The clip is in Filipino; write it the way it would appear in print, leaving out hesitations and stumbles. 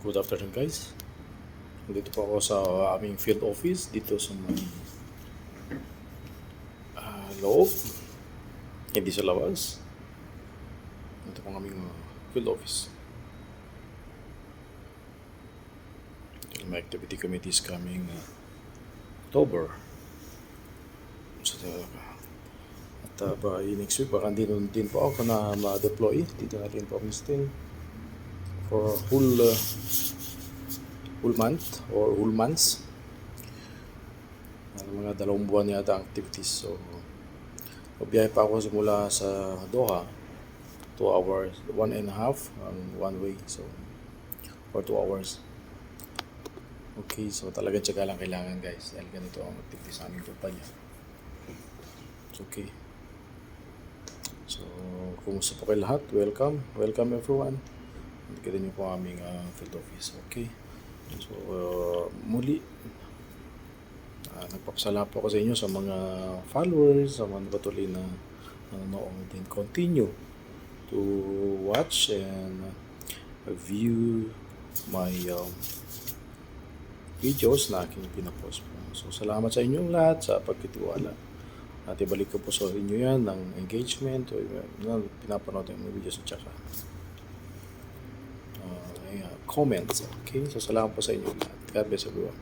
Good afternoon guys. Dito po ako sa aming field office dito sa may loob, hindi sa labas. Ito po ang aming field office. My activity committee is coming October. So, at by next week baka din po ako na ma-deploy dito natin po ang Austin for whole month or whole months. Mga 2 buwan yata ang activities. So, biyahe pa ako simula sa Doha, 2 hours, 1.5 one way. So, for 2 hours. Okay, so talagang tsaga lang kailangan guys. Dahil ganito ang activities sa aming kumpanya. Okay. So, kumusta po kayo lahat? Welcome. Welcome everyone. Kita niyo po aming field office. Okay. So, muli, nagpapasalamat po ako sa inyo sa mga followers, sa mga patuloy na nanonood, and continue to watch and view my videos na aking pinapost po. So, salamat sa inyong lahat sa pagkitiwala. At ibalik ko po sa inyo yan ng engagement o pinapanood ng videos at saka comments. Okay, so salamat po sa inyo lahat. God bless everyone.